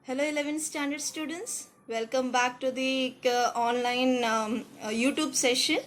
Hello 11th standard students, welcome back to the online YouTube session.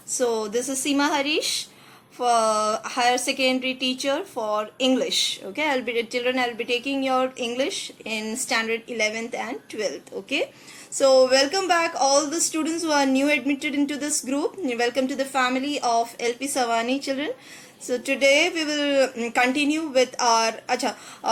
So this is Seema Harish for higher secondary teacher for English. Okay, I'll be taking your English in standard 11th and 12th. Okay, so welcome back all the students who are new admitted into this group. Welcome to the family of LP Savani children. So today we will continue with our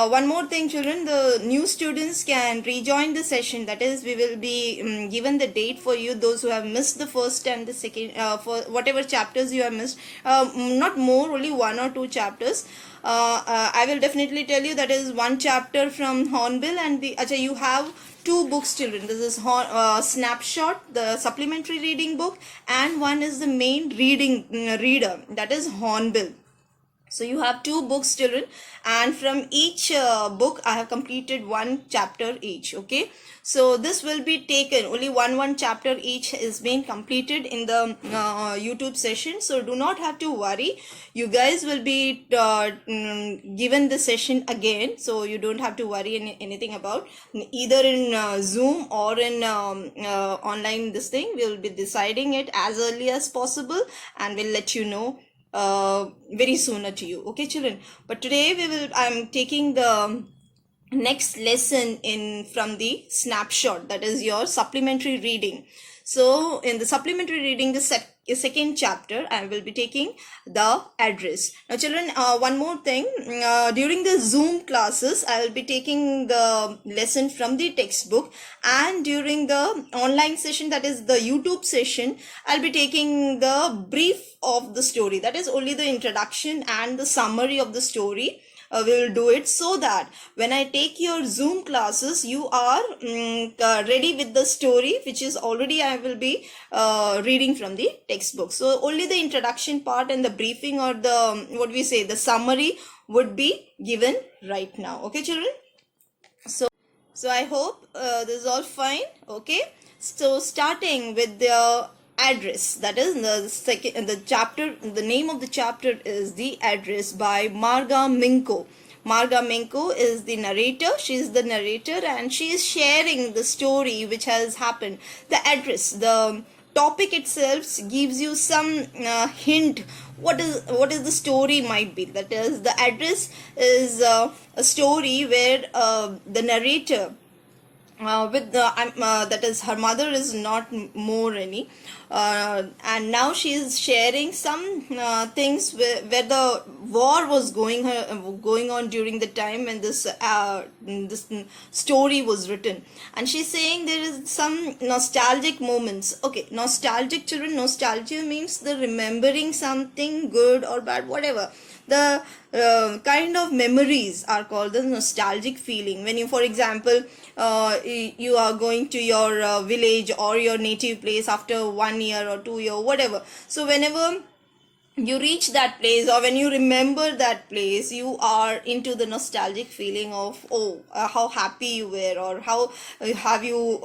one more thing children, the new students can rejoin the session. That is, we will be given the date for you, those who have missed the first and the second, for whatever chapters you have missed, not more, only one or two chapters. I will definitely tell you that is one chapter from Hornbill, and the you have two books children. This is Snapshot, the supplementary reading book, and one is the main reader, that is Hornbill. So you have two books children, and from each book I have completed one chapter each. Okay, so this will be taken, only one chapter each is being completed in the YouTube session. So do not have to worry, you guys will be given the session again, so you don't have to worry anything about either in Zoom or in online. This thing we will be deciding it as early as possible, and we'll let you know very sooner to you. Okay children, but today I'm taking the next lesson in from the Snapshot, that is your supplementary reading. So in the supplementary reading, the second chapter, I will be taking the address. Now children, one more thing, during the Zoom classes I will be taking the lesson from the textbook, and during the online session, that is the YouTube session, I'll be taking the brief of the story, that is only the introduction and the summary of the story. We will do it, so that when I take your Zoom classes, you are ready with the story, which is already I will be reading from the textbook. So only the introduction part and the briefing, or the what we say, the summary, would be given right now. Okay children, so I hope this is all fine. Okay, so starting with the address, that is the chapter, the name of the chapter is The Address by Marga Minko. Marga Minko is the narrator. She is the narrator, and she is sharing the story which has happened. The address, the topic itself gives you some hint what is the story might be. That is, the address is a story where the narrator, that is, her mother is not more any, and now she is sharing some things where the war was going on during the time when this story was written, and she's saying there is some nostalgic moments. Okay, nostalgic children, nostalgia means the remembering something good or bad, whatever. The kind of memories are called the nostalgic feeling. When you, for example, you are going to your village or your native place after 1 year or 2 year, whatever. So whenever you reach that place, or when you remember that place, you are into the nostalgic feeling of, how happy you were, or how have you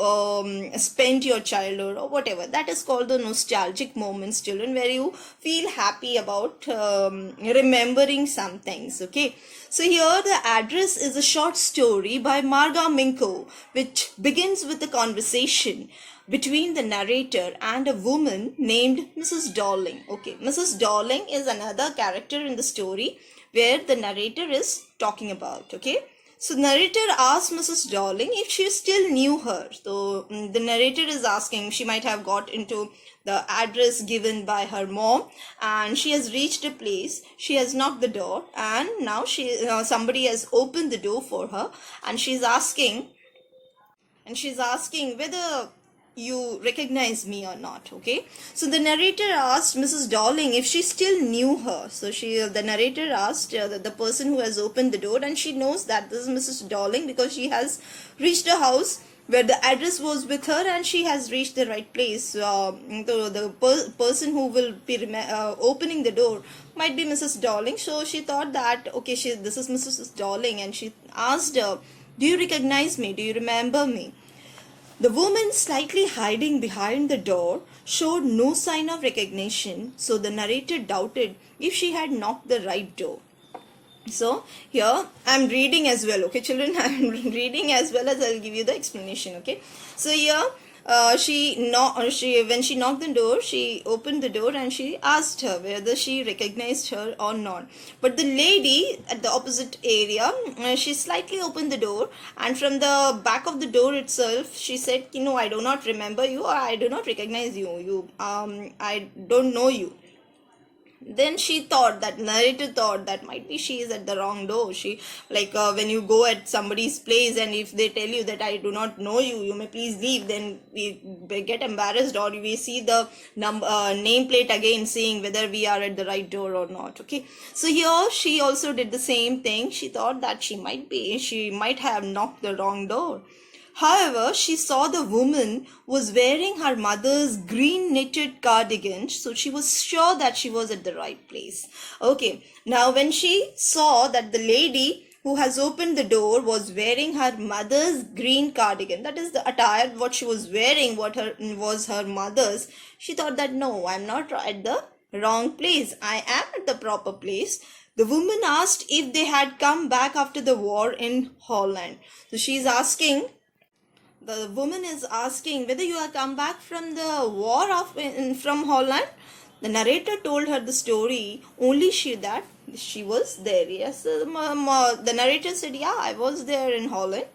spent your childhood, or whatever. That is called the nostalgic moments children, where you feel happy about remembering some things. Okay, so here the address is a short story by Marga Minko, which begins with a conversation between the narrator and a woman named Mrs. Darling. Okay, Mrs. Darling is another character in the story where the narrator is talking about. Okay, so narrator asks Mrs. Darling if she still knew her. So the narrator is asking, she might have got into the address given by her mom, and she has reached a place, she has knocked the door, and now somebody has opened the door for her, and she's asking whether you recognize me or not. Okay, so the narrator asked Mrs. Darling if she still knew her. So the narrator asked the person who has opened the door, and she knows that this is Mrs. Darling because she has reached a house where the address was with her, and she has reached the right place. The person who will be opening the door might be Mrs. Darling. So she thought that, okay, this is Mrs. Darling, and she asked her, do you recognize me? Do you remember me? The woman, slightly hiding behind the door, showed no sign of recognition, so the narrator doubted if she had knocked the right door. So here I'm reading as well, okay children. I'm reading as well as I'll give you the explanation, okay. So here when she knocked the door, she opened the door and she asked her whether she recognized her or not. But the lady at the opposite area, she slightly opened the door, and from the back of the door itself she said, I do not remember you, or I do not recognize you, I don't know you. Then narrator thought that might be she is at the wrong door. She, like, when you go at somebody's place and if they tell you that I do not know you, you may please leave, then we get embarrassed, or we see the nameplate again saying whether we are at the right door or not, okay. So here she also did the same thing. She thought that she might have knocked the wrong door. However, she saw the woman was wearing her mother's green knitted cardigan, so she was sure that she was at the right place. Okay, now when she saw that the lady who has opened the door was wearing her mother's green cardigan, that is the attire what she was wearing, was her mother's, she thought that no, I'm not at the wrong place, I am at the proper place. The woman asked if they had come back after the war in Holland. So she's asking, the woman is asking whether you have come back from the war from Holland. The narrator told her the story, only that she was there. Yes, the narrator said, yeah, I was there in Holland.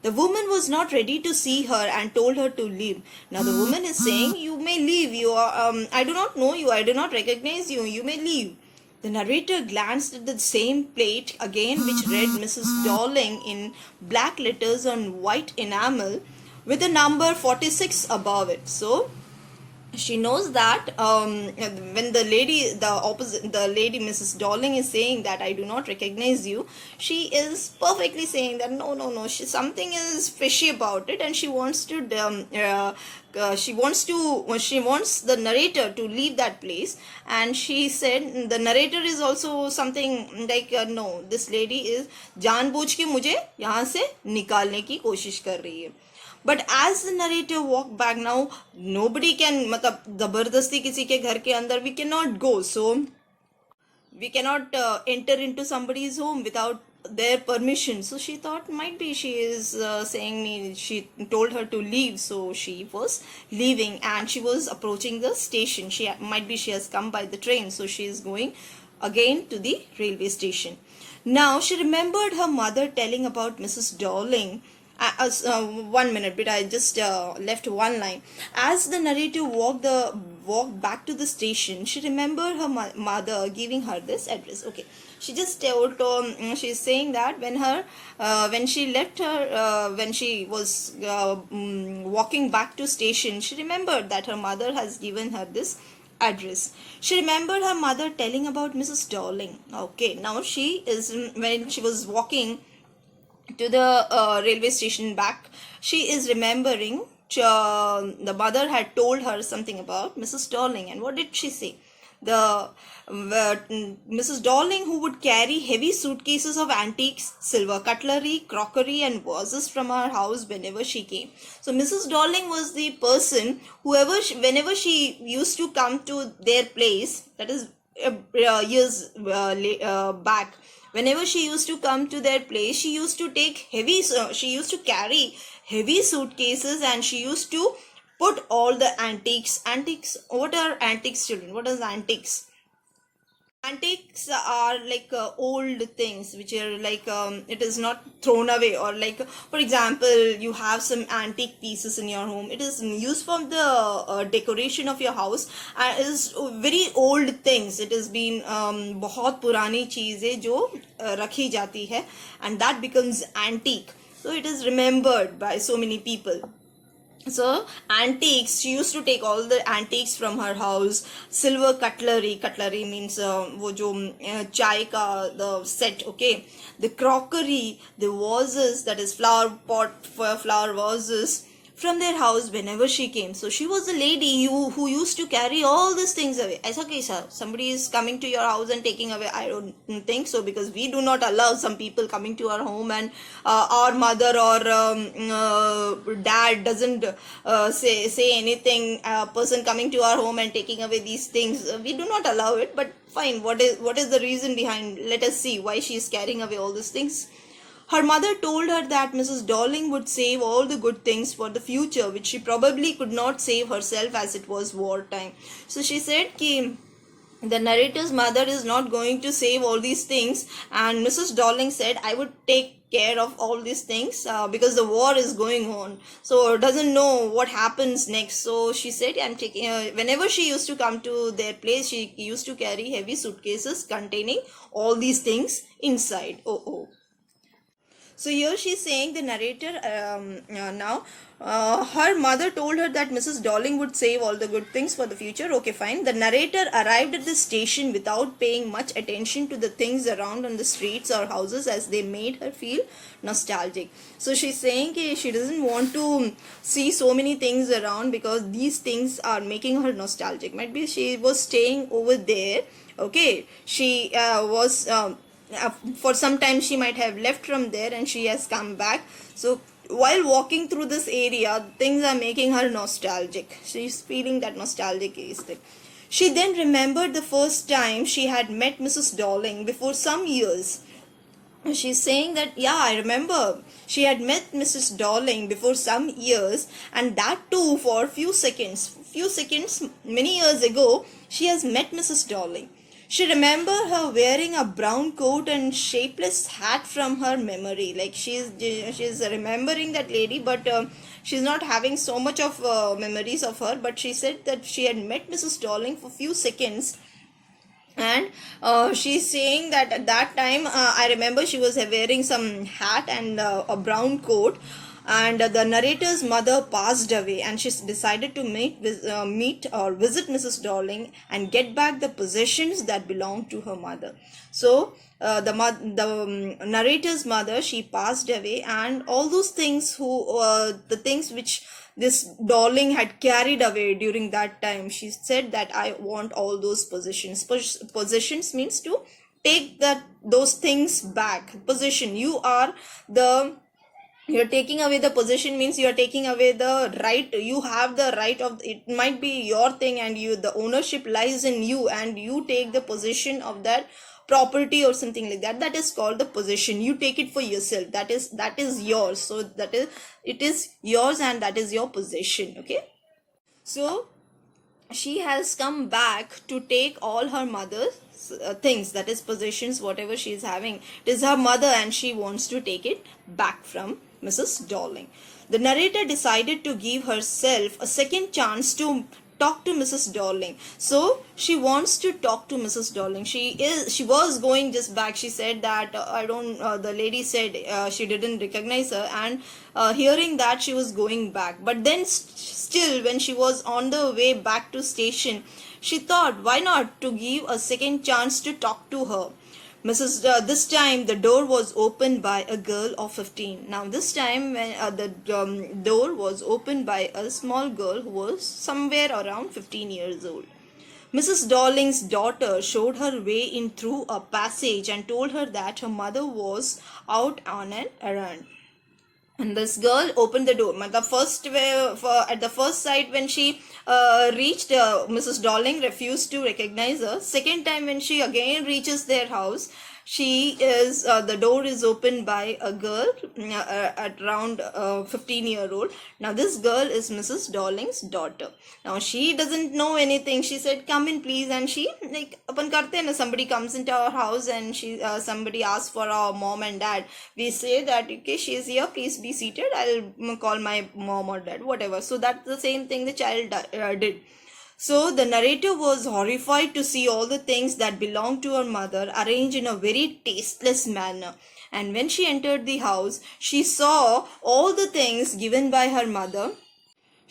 The woman was not ready to see her and told her to leave. Now the woman is saying, you may leave. You are, I do not know you. I do not recognize you. You may leave. The narrator glanced at the same plate again, which read Mrs. Darling in black letters on white enamel with the number 46 above it. So she knows that when the lady Mrs. Darling is saying that I do not recognize you, she is perfectly saying that no, something is fishy about it, and she wants the narrator to leave that place. And she said, the narrator is also something like, no, this lady is जानबूझ के मुझे यहाँ से निकालने की कोशिश कर रही है. But as the narrator walked back, now nobody can, मतलब जबरदस्ती किसी के घर के अंदर we cannot go, so we cannot enter into somebody's home without their permission. So she thought might be she is saying me, she told her to leave, so she was leaving and she was approaching the station. She has come by the train, so she is going again to the railway station. Now she remembered her mother telling about Mrs. Darling. 1 minute, but I just left one line. As the narrator walked back to the station, she remembered her mother giving her this address. Okay, she just told, she's saying that when she left her, when she was walking back to station, she remembered that her mother has given her this address. She remembered her mother telling about Mrs. Darling. Okay, now when she was walking to the railway station back, she is remembering the mother had told her something about Mrs. Darling. And what did she say? Mrs. Darling, who would carry heavy suitcases of antiques, silver cutlery, crockery and vases from her house whenever she came. So Mrs. Darling was the person whenever she used to come to their place, that is years back, whenever she used to come to their place, she used to carry heavy suitcases, and she used to put all the antiques. What are antiques, children? What is antiques? Antiques are like old things which are like it is not thrown away, or like, for example, you have some antique pieces in your home. It is used for the decoration of your house, and it is very old things. It has been बहुत पुरानी चीजें जो रखी जाती है, and that becomes antique. So it is remembered by so many people. So antiques, she used to take all the antiques from her house. Silver cutlery means वो जो चाय का the set, okay. The crockery, the vases, that is flower pot for flower vases, from their house whenever she came. So she was a lady who used to carry all these things away. ऐसा कैसा somebody is coming to your house and taking away? I don't think so, because we do not allow some people coming to our home, and our mother or dad doesn't say anything. A person coming to our home and taking away these things, we do not allow it. But fine, what is the reason behind? Let us see why she is carrying away all these things. Her mother told her that Mrs. Darling would save all the good things for the future, which she probably could not save herself as it was wartime. So she said ki the narrator's mother is not going to save all these things, and Mrs. Darling said, I would take care of all these things because the war is going on, so doesn't know what happens next. So she said, I'm taking whenever she used to come to their place, she used to carry heavy suitcases containing all these things inside. So here she's saying, the narrator now, her mother told her that Mrs. Darling would save all the good things for the future. Okay, fine. The narrator arrived at the station without paying much attention to the things around on the streets or houses, as they made her feel nostalgic. So she's saying she doesn't want to see so many things around because these things are making her nostalgic. Might be she was staying over there. Okay, she was... for some time she might have left from there and she has come back. So while walking through this area, things are making her nostalgic. She's feeling that nostalgic thing. She then remembered the first time she had met Mrs. Darling before some years. She's saying that, yeah, I remember she had met Mrs. Darling before some years, and that too for few seconds, many years ago. She has met Mrs. Darling. She remembered her wearing a brown coat and shapeless hat from her memory. Like she's remembering that lady, but she's not having so much of memories of her. But she said that she had met Mrs. Darling for few seconds, and she's saying that at that time I remember she was wearing some hat and a brown coat. And the narrator's mother passed away, and she decided to meet or visit Mrs. Darling and get back the possessions that belonged to her mother. So the narrator's mother, she passed away, and all those things the things which this Darling had carried away during that time, she said that I want all those possessions. Possessions means to take those things back. Possession, you're taking away the possession, means you're taking away the right. You have the right of it, might be your thing, and the ownership lies in you, and you take the possession of that property or something like that. That is called the possession. You take it for yourself. That is yours. So it is yours, and that is your possession. Okay, so she has come back to take all her mother's things, that is possessions, whatever she is having. It is her mother, and she wants to take it back from Mrs. Darling. The narrator decided to give herself a second chance to talk to Mrs. Darling. So she wants to talk to Mrs. Darling. She was going just back. She said that the lady said she didn't recognize her, and hearing that, she was going back. But then still, when she was on the way back to station, she thought, why not to give a second chance to talk to her. This time the door was opened by a girl of 15. Now this time when the door was opened by a small girl who was somewhere around 15 years old. Mrs. Darling's daughter showed her way in through a passage and told her that her mother was out on an errand. And this girl opened the door. At the first sight, when she reached, Mrs. Darling refused to recognize her. Second time, when she again reaches their house, the door is opened by a girl at around 15-year-old. Now this girl is Mrs. Darling's daughter. Now she doesn't know anything. She said, come in please. And she, like, apan karte na, somebody comes into our house and somebody asks for our mom and dad. We say that, okay, she is here, please be seated. I'll call my mom or dad, whatever. So that's the same thing the child did. So the narrator was horrified to see all the things that belonged to her mother arranged in a very tasteless manner. And when she entered the house, she saw all the things given by her mother.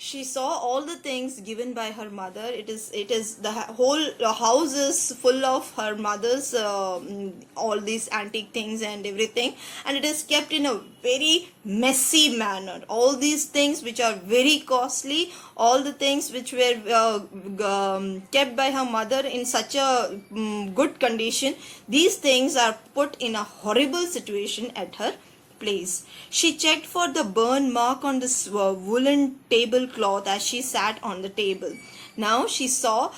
She saw all the things given by her mother. It is the whole house is full of her mother's all these antique things and everything, and it is kept in a very messy manner. All these things which are very costly, all the things which were kept by her mother in such a good condition, these things are put in a horrible situation at her place. She checked for the burn mark on this woolen tablecloth as she sat on the table. Now she saw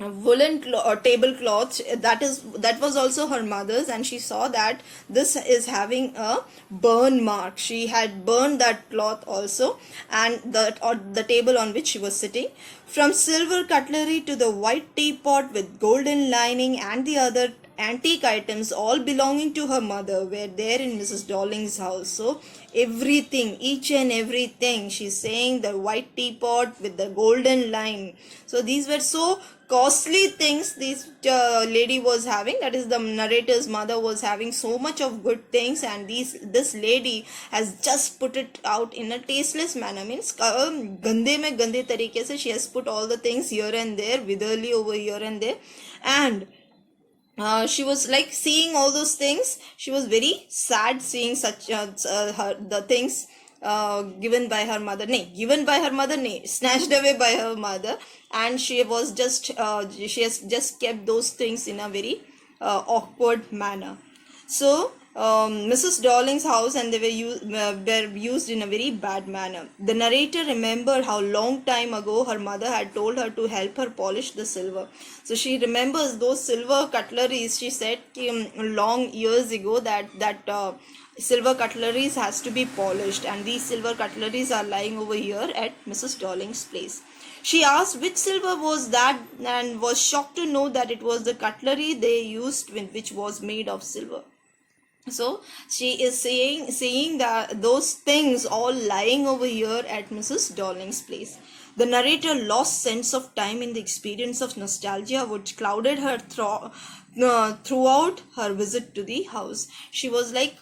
tablecloth that was also her mother's, and she saw that this is having a burn mark. She had burned that cloth also, and the table on which she was sitting. From silver cutlery to the white teapot with golden lining and the other antique items, all belonging to her mother, were there in Mrs. Darling's house. So everything, each and everything, she's saying, the white teapot with the golden line. So these were so costly things this lady was having, that is the narrator's mother was having so much of good things, and this lady has just put it out in a tasteless manner, means gande mein gande tarike se she has put all the things here and there, witherly over here and there, and she was like seeing all those things. She was very sad seeing such the things given by her mother, snatched away by her mother, and she has just kept those things in a very awkward manner. So Mrs. Darling's house, and they were used in a very bad manner. The narrator remembered how long time ago her mother had told her to help her polish the silver. So she remembers those silver cutleries. She said long years ago that silver cutleries has to be polished, and these silver cutleries are lying over here at Mrs. Darling's place. She asked which silver was that, and was shocked to know that it was the cutlery they used, which was made of silver. So she is saying that those things all lying over here at Mrs. Darling's place. The narrator lost sense of time in the experience of nostalgia which clouded her throughout her visit to the house. She was like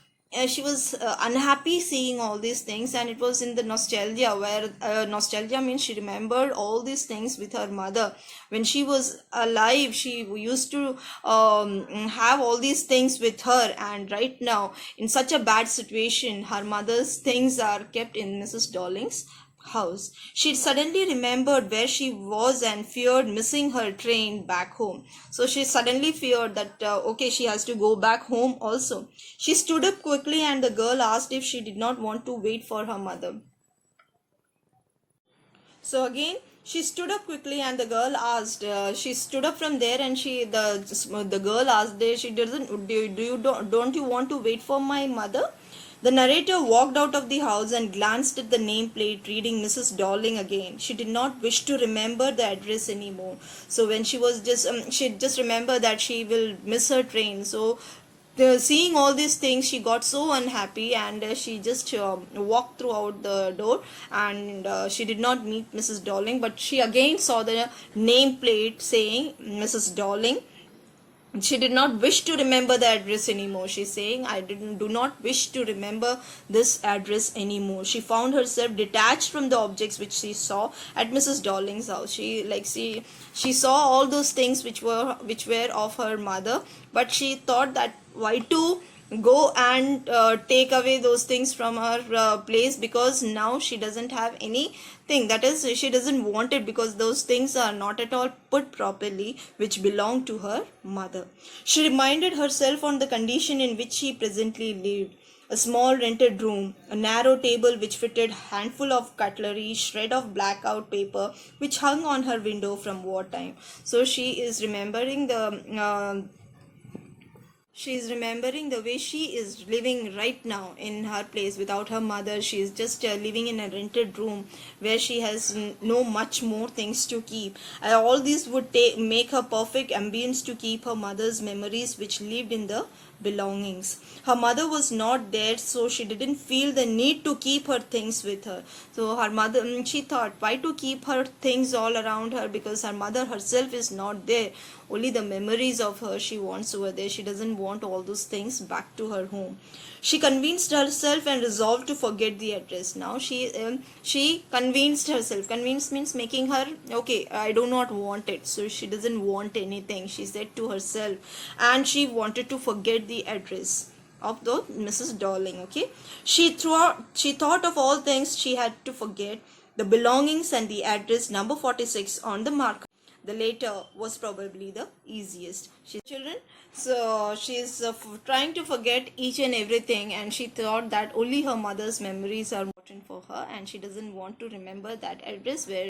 she was unhappy seeing all these things, and it was in the nostalgia, where nostalgia means she remembered all these things with her mother when she was alive. She used to have all these things with her, and right now in such a bad situation, her mother's things are kept in Mrs. Darling's house. She suddenly remembered where she was and feared missing her train back home. So she suddenly feared that okay, she has to go back home also. She stood up quickly, and the girl asked if she did not want to wait for her mother. So again, she stood up quickly, and the girl asked. She stood up from there, and the girl asked, she doesn't. Don't you want to wait for my mother? The narrator walked out of the house and glanced at the nameplate reading Mrs. Darling again. She did not wish to remember the address anymore. So when she was she just remembered that she will miss her train. So seeing all these things, she got so unhappy, and she just walked throughout the door, and she did not meet Mrs. Darling, but she again saw the nameplate saying Mrs. Darling. She did not wish to remember the address anymore. She's saying, I do not wish to remember this address anymore. She found herself detached from the objects which she saw at Mrs. Darling's house. She saw all those things which were of her mother, but she thought that why to go and take away those things from her place, because now she doesn't have anything, that is, she doesn't want it, because those things are not at all put properly which belong to her mother. She reminded herself on the condition in which she presently lived: a small rented room, a narrow table which fitted handful of cutlery, shred of blackout paper which hung on her window from wartime. So she is remembering the way she is living right now in her place without her mother. She is just living in a rented room where she has no much more things to keep. All these would make her perfect ambience to keep her mother's memories which lived in the belongings. Her mother was not there, so she didn't feel the need to keep her things with her. So her mother, she thought, why to keep her things all around her, because her mother herself is not there. Only the memories of her she wants over there. She doesn't want all those things back to her home. She convinced herself and resolved to forget the address. Now she convinced herself. Convinced means making her, okay, I do not want it. So she doesn't want anything, she said to herself, and she wanted to forget the address of the Mrs. Darling. Okay, she thought of all things she had to forget: the belongings and the address number 46 on the marker. The later was probably the easiest. Children, so she's trying to forget each and everything, and she thought that only her mother's memories are important for her, and she doesn't want to remember that address where